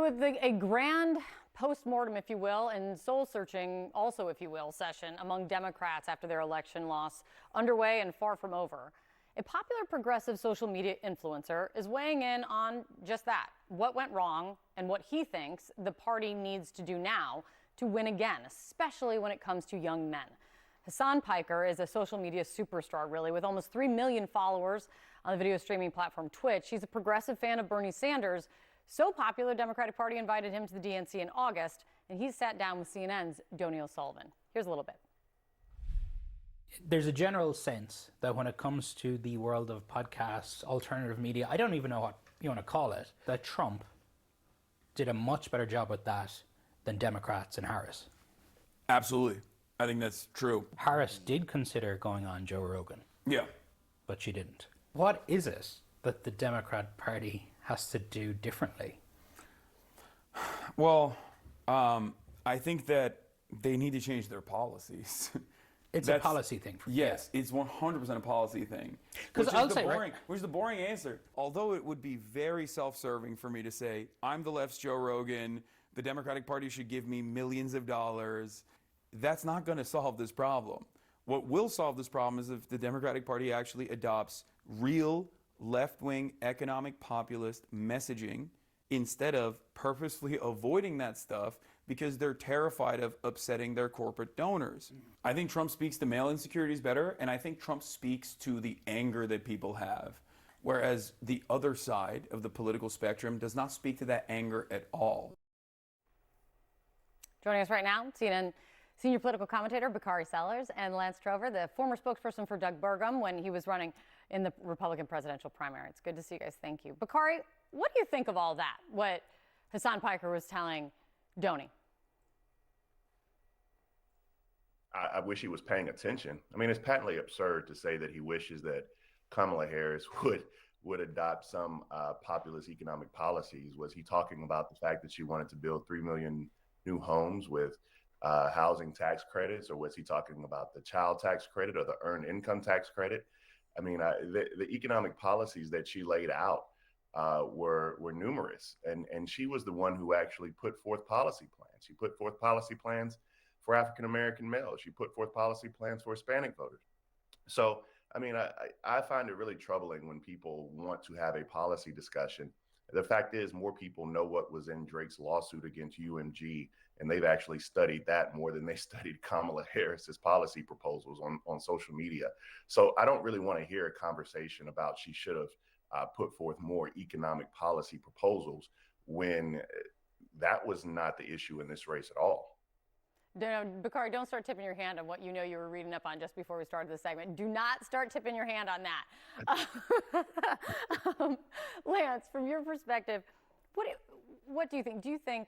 with a grand post-mortem, if you will, and soul-searching also, if you will, session among Democrats after their election loss underway and far from over, a popular progressive social media influencer is weighing in on just that, what went wrong and what he thinks the party needs to do now to win again, especially when it comes to young men. Hasan Piker is a social media superstar, really, with almost 3 million followers on the video streaming platform Twitch. He's a progressive fan of Bernie Sanders, so popular, Democratic Party invited him to the DNC in August, and he sat down with CNN's Donny O'Sullivan. Here's a little bit. There's a general sense that when it comes to the world of podcasts, alternative media, I don't even know what you want to call it, that Trump did a much better job at that than Democrats and Harris. Absolutely. I think that's true. Harris did consider going on Joe Rogan. Yeah. But she didn't. What is it that the Democrat Party has to do differently? Well, I think that they need to change their policies. It's a policy thing for me. Yes, it's 100% a policy thing. Because I'll say, which is the boring answer. Although it would be very self-serving for me to say, I'm the left's Joe Rogan, the Democratic Party should give me millions of dollars. That's not going to solve this problem. What will solve this problem is if the Democratic Party actually adopts real left-wing economic populist messaging instead of purposefully avoiding that stuff because they're terrified of upsetting their corporate donors. I think Trump speaks to male insecurities better, and I think Trump speaks to the anger that people have, whereas the other side of the political spectrum does not speak to that anger at all. Joining us right now, CNN senior political commentator Bakari Sellers and Lance Trover, the former spokesperson for Doug Burgum when he was running in the Republican presidential primary. It's good to see you guys. Thank you. Bakari, what do you think of all that, what Hasan Piker was telling Donny? I wish he was paying attention. I mean, it's patently absurd to say that he wishes that Kamala Harris would adopt some populist economic policies. Was he talking about the fact that she wanted to build 3 million new homes with housing tax credits, or was he talking about the child tax credit or the earned income tax credit? I mean, the economic policies that she laid out were numerous, and she was the one who actually put forth policy plans. She put forth policy plans for African American males. She put forth policy plans for Hispanic voters. So, I mean, I find it really troubling when people want to have a policy discussion. The fact is, more people know what was in Drake's lawsuit against UMG, and they've actually studied that more than they studied Kamala Harris's policy proposals on social media. So I don't really want to hear a conversation about she should have put forth more economic policy proposals when that was not the issue in this race at all. Bakari, don't start tipping your hand on what you know you were reading up on just before we started this segment. Do not start tipping your hand on that. Lance, from your perspective, what do you think? Do you think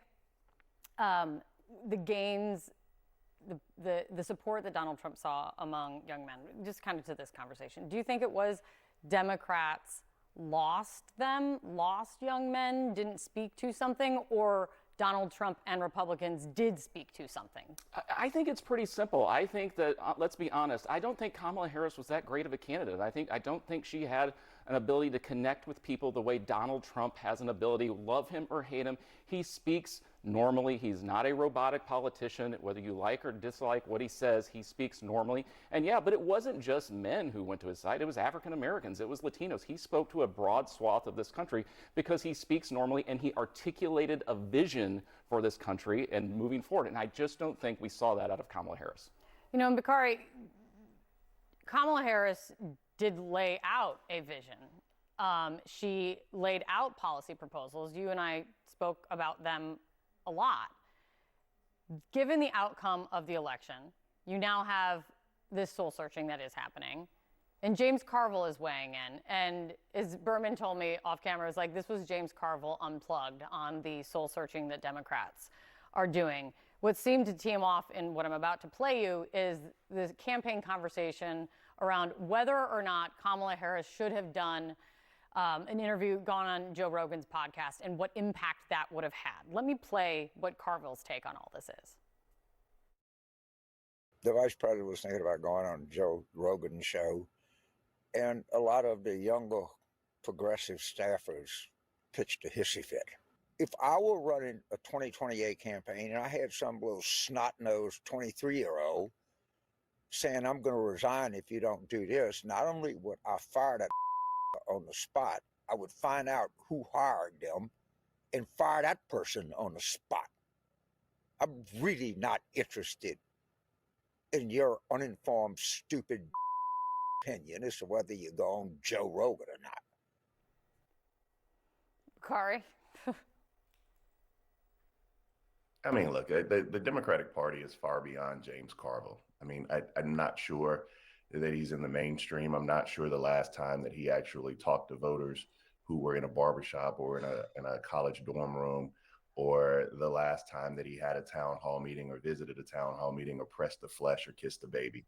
the gains, the support that Donald Trump saw among young men, just kind of to this conversation, do you think it was Democrats lost young men, didn't speak to something, or Donald Trump and Republicans did speak to something? I think it's pretty simple. I think that, let's be honest, I don't think Kamala Harris was that great of a candidate. I don't think she had an ability to connect with people the way Donald Trump has an ability. Love him or hate him, he speaks normally. He's not a robotic politician. Whether you like or dislike what he says, he speaks normally. And yeah, but it wasn't just men who went to his side. It was African Americans. It was Latinos. He spoke to a broad swath of this country because he speaks normally and he articulated a vision for this country and moving forward. And I just don't think we saw that out of Kamala Harris. You know, Bakari, Kamala Harris did lay out a vision. She laid out policy proposals. You and I spoke about them a lot. Given the outcome of the election, you now have this soul searching that is happening. And James Carville is weighing in. And as Berman told me off camera, it's like this was James Carville unplugged on the soul searching that Democrats are doing. What seemed to tee him off in what I'm about to play you is the campaign conversation around whether or not Kamala Harris should have done an interview, gone on Joe Rogan's podcast, and what impact that would have had. Let me play what Carville's take on all this is. The vice president was thinking about going on Joe Rogan's show, and a lot of the younger progressive staffers pitched a hissy fit. if I were running a 2028 campaign and I had some little snot-nosed 23-year-old saying, I'm going to resign if you don't do this, not only would I fire that on the spot, I would find out who hired them and fire that person on the spot. I'm really not interested in your uninformed, stupid opinion as to whether you go on Joe Rogan or not. Bakari? I mean, look, the Democratic Party is far beyond James Carville. I mean, I'm not sure that he's in the mainstream. I'm not sure the last time that he actually talked to voters who were in a barbershop or in a college dorm room, or the last time that he had a town hall meeting or visited a town hall meeting or pressed the flesh or kissed a baby.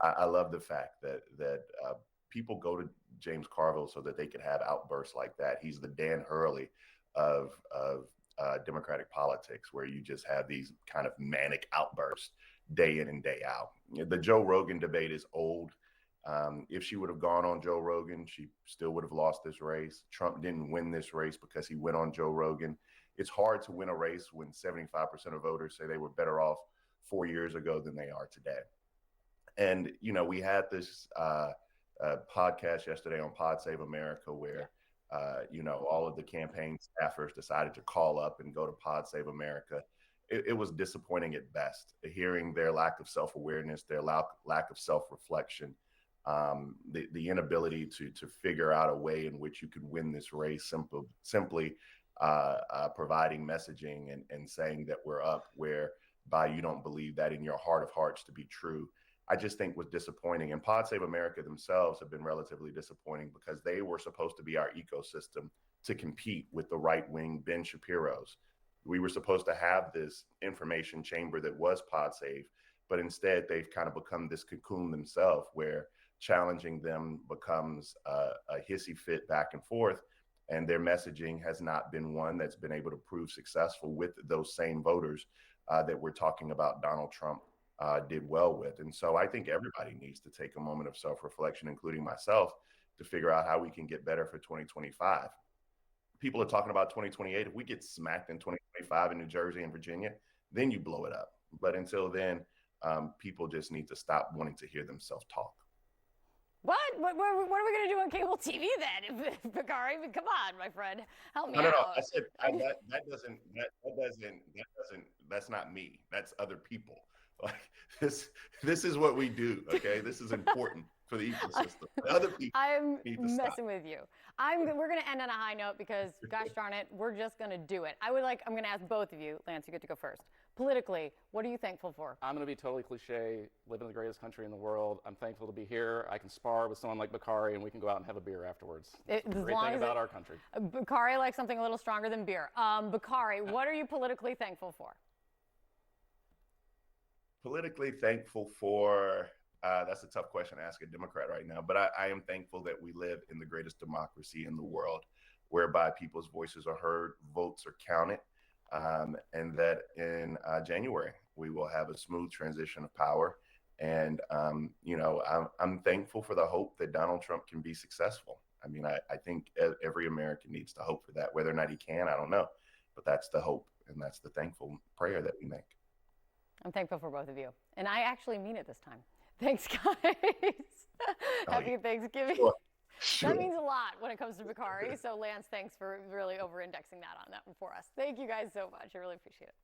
I love the fact that people go to James Carville so that they could have outbursts like that. He's the Dan Hurley of Democratic politics, where you just have these kind of manic outbursts day in and day out. The Joe Rogan debate is old. If she would have gone on Joe Rogan, she still would have lost this race. Trump didn't win this race because he went on Joe Rogan. It's hard to win a race when 75% of voters say they were better off 4 years ago than they are today. And, you know, we had this podcast yesterday on Pod Save America where, you know, all of the campaign staffers decided to call up and go to Pod Save America. It was disappointing at best, hearing their lack of self-awareness, their lack of self-reflection, the inability to figure out a way in which you could win this race simply providing messaging and saying that we're up, whereby you don't believe that in your heart of hearts to be true. I just think was disappointing. And Pod Save America themselves have been relatively disappointing because they were supposed to be our ecosystem to compete with the right-wing Ben Shapiro's. We were supposed to have this information chamber that was Pod Save, but instead they've kind of become this cocoon themselves where challenging them becomes a hissy fit back and forth. And their messaging has not been one that's been able to prove successful with those same voters that we're talking about Donald Trump did well with. And so I think everybody needs to take a moment of self-reflection, including myself, to figure out how we can get better for 2025. People are talking about 2028. If we get smacked in 2025 in New Jersey and Virginia, then you blow it up. But until then, people just need to stop wanting to hear themselves talk. What are we going to do on cable TV then? Bakari, Come on, my friend, help me out. No. I said that's not me. That's other people. Like this is what we do. Okay, this is important for the ecosystem. Other people I'm need to stop. messing with you. We're going to end on a high note because, gosh darn it, we're just going to do it. I'm going to ask both of you. Lance, you get to go first. Politically, what are you thankful for? I'm going to be totally cliche, live in the greatest country in the world. I'm thankful to be here. I can spar with someone like Bakari, and we can go out and have a beer afterwards. Great thing about our country. Bakari likes something a little stronger than beer. Bakari, what are you politically thankful for? Politically thankful for, that's a tough question to ask a Democrat right now, but I am thankful that we live in the greatest democracy in the world, whereby people's voices are heard, votes are counted, and that in January, we will have a smooth transition of power. And, you know, I'm thankful for the hope that Donald Trump can be successful. I mean, I think every American needs to hope for that. Whether or not he can, I don't know, but that's the hope, and that's the thankful prayer that we make. I'm thankful for both of you. And I actually mean it this time. Thanks, guys. Happy Thanksgiving. Sure. That means a lot when it comes to Bakari. So, Lance, thanks for really over-indexing that on that one for us. Thank you guys so much. I really appreciate it.